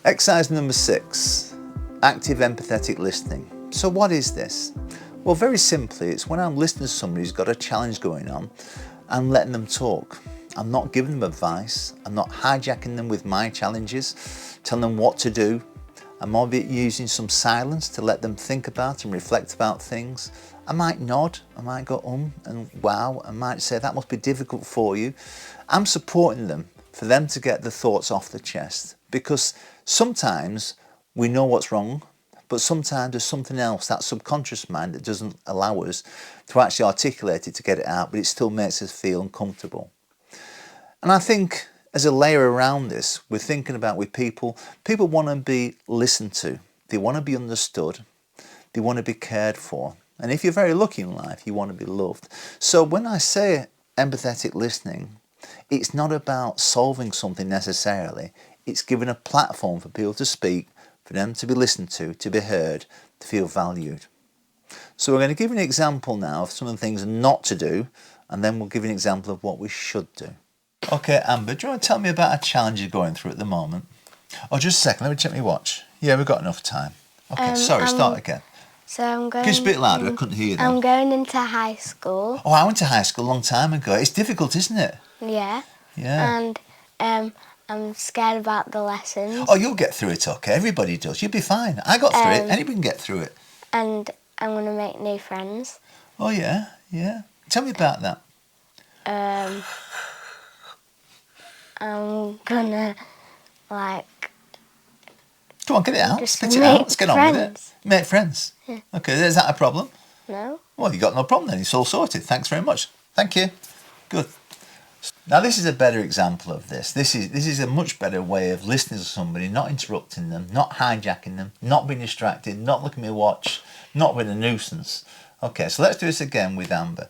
Exercise number 6, active empathetic listening. So what is this? Well, very simply, it's when I'm listening to somebody who's got a challenge going on and letting them talk. I'm not giving them advice. I'm not hijacking them with my challenges, telling them what to do. I'm more using some silence to let them think about and reflect about things. I might nod, I might go and wow, I might say that must be difficult for you. I'm supporting them for them to get the thoughts off the chest, because sometimes we know what's wrong, but sometimes there's something else, that subconscious mind, that doesn't allow us to actually articulate it to get it out, but it still makes us feel uncomfortable. And I think as a layer around this, we're thinking about with people want to be listened to, they want to be understood, they want to be cared for. And if you're very lucky in life, you want to be loved. So when I say empathetic listening, it's not about solving something necessarily. It's giving a platform for people to speak, for them to be listened to be heard, to feel valued. So we're going to give you an example now of some of the things not to do, and then we'll give you an example of what we should do. Okay, Amber, do you want to tell me about a challenge you're going through at the moment? Oh, just a second, let me check my watch. Yeah, we've got enough time. Okay, start again. So I'm going. Just a bit louder, I couldn't hear you then. I'm going into high school. Oh, I went to high school a long time ago. It's difficult, isn't it? Yeah. Yeah. And I'm scared about the lessons. Oh, you'll get through it, okay? Everybody does. You'll be fine. I got through it. Anybody can get through it. And I'm going to make new friends. Oh, yeah, yeah. Tell me about that. I'm going to, like... Come on, get it out. Just Spit it out. Let's get on with it. Make friends. Yeah. Okay, is that a problem? No. Well, you got no problem then. It's all sorted. Thanks very much. Thank you. Good. Now, this is a better example of this. This is a much better way of listening to somebody, not interrupting them, not hijacking them, not being distracted, not looking at my watch, not being a nuisance. Okay, so let's do this again with Amber.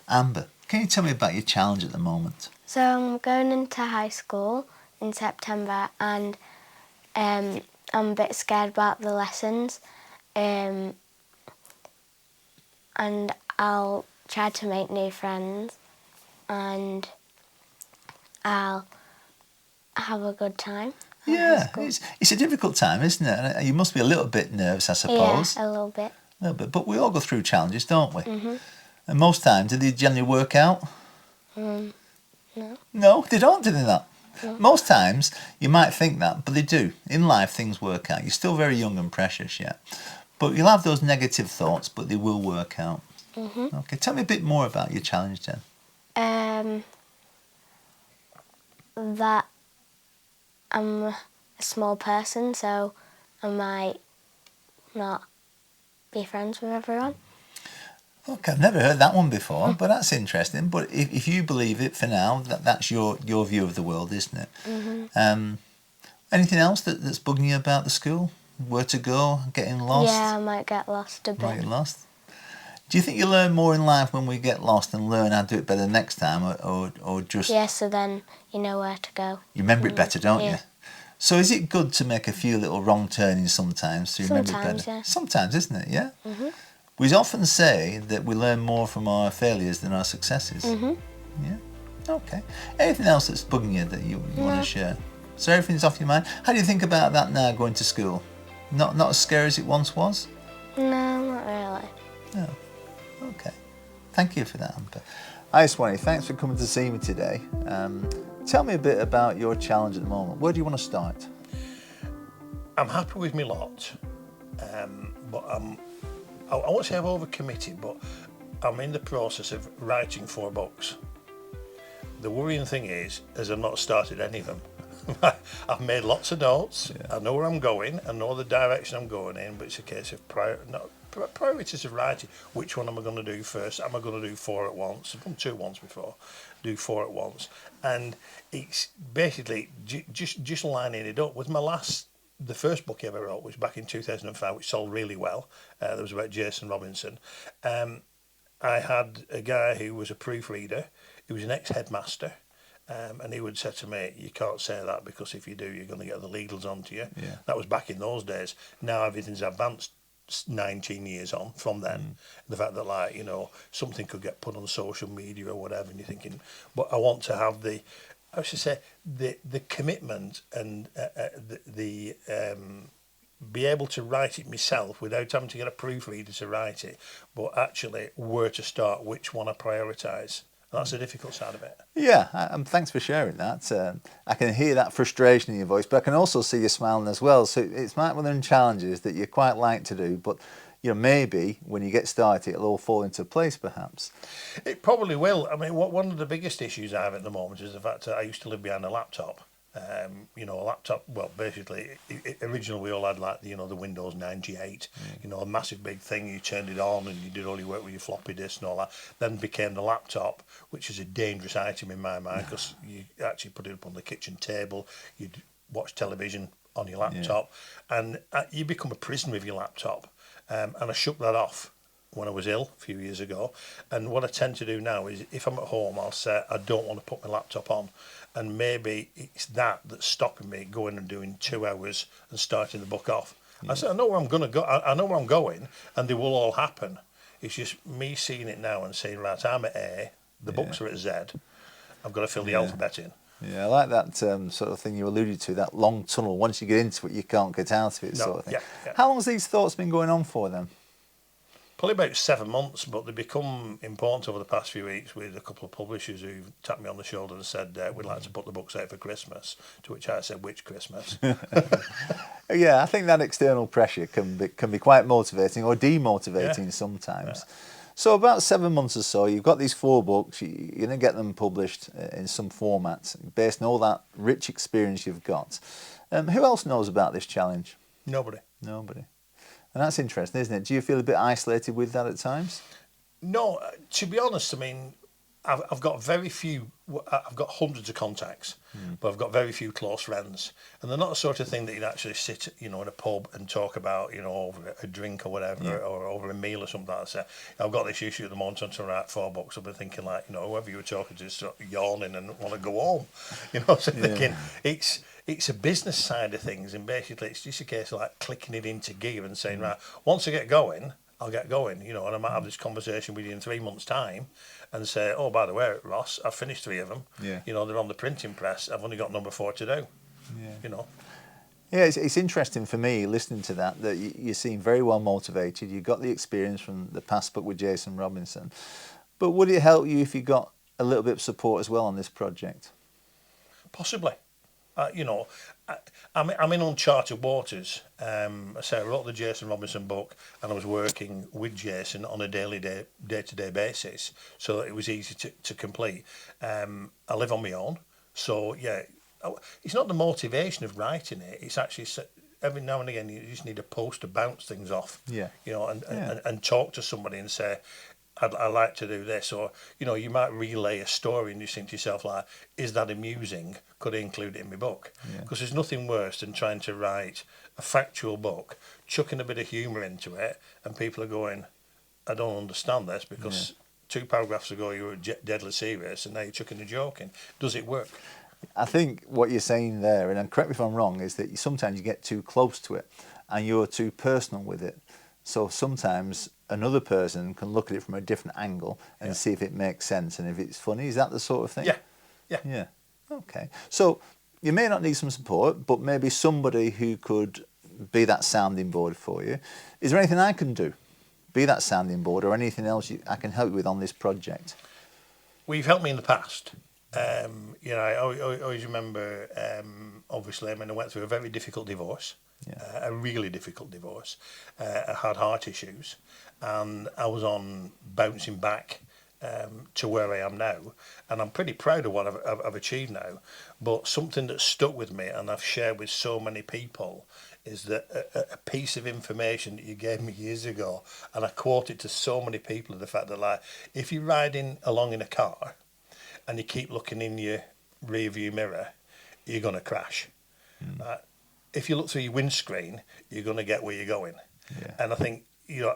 Amber, can you tell me about your challenge at the moment? So I'm going into high school in September, and I'm a bit scared about the lessons, and I'll try to make new friends, and I'll have a good time. Yeah, it's a difficult time, isn't it? And you must be a little bit nervous, I suppose. Yeah, a little bit. A little bit, but we all go through challenges, don't we? Mm-hmm. And most times, do they generally work out? No. No, they don't, do they not? No. Most times, you might think that, but they do. In life, things work out. You're still very young and precious yet. But you'll have those negative thoughts, but they will work out. Mm-hmm. Okay, tell me a bit more about your challenge then. That I'm a small person, so I might not be friends with everyone. Okay, I've never heard that one before, but that's interesting. But if you believe it for now, that's your view of the world, isn't it? Mm-hmm. Anything else that's bugging you about the school? Where to go? Getting lost? Yeah, I might get lost a bit. Might get lost? Do you think you learn more in life when we get lost and learn how to do it better next time, or just... Yeah, so then you know where to go. You remember it better, don't yeah. you? So is it good to make a few little wrong turnings sometimes to remember it better? Yeah. Sometimes, isn't it? Yeah? Mm-hmm. We often say that we learn more from our failures than our successes. Mm-hmm. Yeah? Okay. Anything else that's bugging you that you want to share? So everything's off your mind. How do you think about that now, going to school? Not as scary as it once was? No, not really. No. Okay. Thank you for that, Amber. Hi, Swanee. Thanks for coming to see me today. Tell me a bit about your challenge at the moment. Where do you want to start? I'm happy with my lot, but I won't say I've overcommitted, but I'm in the process of writing 4 books. The worrying thing is I've not started any of them. I've made lots of notes. Yeah. I know where I'm going. I know the direction I'm going in, but it's a case of priorities of writing. Which one am I going to do first? Am I going to do 4 at once? I've done 2 once before. Do 4 at once, and it's basically just lining it up with the first book I ever wrote was back in 2005, which sold really well. That was about Jason Robinson. I had a guy who was a proofreader. He was an ex-headmaster. And he would say to me, you can't say that because if you do, you're going to get the legals onto you. Yeah. That was back in those days. Now everything's advanced 19 years on from then. The fact that, something could get put on social media or whatever, and you're thinking, but I want to have I should say the commitment and the be able to write it myself without having to get a proofreader to write it, but actually where to start, which one I prioritise. That's the difficult side of it. Yeah, and thanks for sharing that. I can hear that frustration in your voice, but I can also see you smiling as well. So it's one of them challenges that you quite like to do, but maybe when you get started, it'll all fall into place, perhaps. It probably will. I mean, one of the biggest issues I have at the moment is the fact that I used to live behind a laptop. A laptop, well, basically, originally we all had the Windows 98, a massive big thing, you turned it on and you did all your work with your floppy disk and all that. Then became the laptop, which is a dangerous item in my mind because you actually put it up on the kitchen table, you'd watch television on your laptop, and you become a prisoner of your laptop. And I shook that off when I was ill a few years ago. And what I tend to do now is if I'm at home, I'll say I don't want to put my laptop on. And maybe it's that's stopping me going and doing 2 hours and starting the book off. I said, I know where I'm going to go. I know where I'm going, and they will all happen. It's just me seeing it now and saying, right, I'm at A, the books are at Z. I've got to fill the alphabet in. Yeah, I like that sort of thing you alluded to, that long tunnel. Once you get into it, you can't get out of it, sort of thing. Yeah. How long has these thoughts been going on for then? Probably about 7 months, but they've become important over the past few weeks with a couple of publishers who tapped me on the shoulder and said, we'd like to put the books out for Christmas, to which I said, which Christmas? Yeah, I think that external pressure can be quite motivating or demotivating sometimes. Yeah. So about 7 months or so, you've got these 4 books, you're going to get them published in some format based on all that rich experience you've got. Who else knows about this challenge? Nobody. And that's interesting, isn't it? Do you feel a bit isolated with that at times? No, to be honest, I mean, I've got very few, I've got hundreds of contacts, but I've got very few close friends. And they're not the sort of thing that you'd actually sit, in a pub and talk about, over a drink or whatever, or over a meal or something like that. I've got this issue at the moment, I'm trying to write 4 books. I've been thinking whoever you were talking to is sort of yawning and want to go home. Thinking it's a business side of things, and basically it's just a case of clicking it into gear and saying, right, once I get going, I'll get going, and I might have this conversation with you in 3 months' time and say, oh, by the way, Ross, I've finished 3 of them. Yeah. They're on the printing press. I've only got number 4 to do. Yeah. Yeah, it's interesting for me listening to that you seem very well motivated. You got the experience from the past book with Jason Robinson. But would it help you if you got a little bit of support as well on this project? Possibly. I'm in uncharted waters. I wrote the Jason Robinson book, and I was working with Jason on a day-to-day basis, so that it was easy to complete. I live on my own, so yeah, it's not the motivation of writing it. It's actually every now and again you just need a post to bounce things off. Yeah. And talk to somebody and say, I'd like to do this, or you might relay a story and you think to yourself is that amusing? Could I include it in my book? Because there's nothing worse than trying to write a factual book, chucking a bit of humour into it, and people are going, I don't understand this because 2 paragraphs ago you were deadly serious and now you're chucking a joke in. Does it work? I think what you're saying there, and correct me if I'm wrong, is that sometimes you get too close to it and you're too personal with it. So sometimes another person can look at it from a different angle and see if it makes sense and if it's funny. Is that the sort of thing? Yeah. Okay. So you may not need some support, but maybe somebody who could be that sounding board for you. Is there anything I can do? Be that sounding board, or anything else I can help you with on this project? Well, you've helped me in the past. I always remember, obviously, I went through a very difficult divorce. A really difficult divorce. I had heart issues, and I was on bouncing back to where I am now, and I'm pretty proud of what I've achieved now. But something that stuck with me, and I've shared with so many people, is that a piece of information that you gave me years ago, and I quote it to so many people, the fact that if you're riding along in a car and you keep looking in your rear view mirror, you're going to crash. If you look through your windscreen, you're going to get where you're going. And I think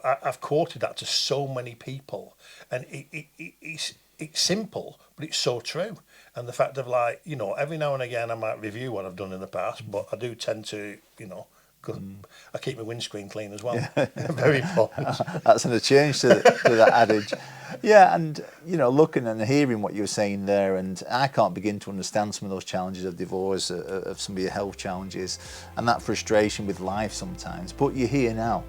I've quoted that to so many people, and it's simple, but it's so true. And the fact of every now and again I might review what I've done in the past, but I do tend to 'cause I keep my windscreen clean as well. Very important. That's a change to that adage. Yeah, and looking and hearing what you were saying there, and I can't begin to understand some of those challenges of divorce, of some of your health challenges, and that frustration with life sometimes. But you're here now,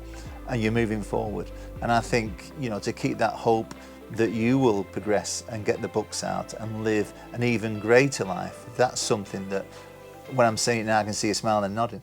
and you're moving forward. And I think to keep that hope that you will progress and get the books out and live an even greater life. That's something that when I'm saying it now, I can see you smiling and nodding.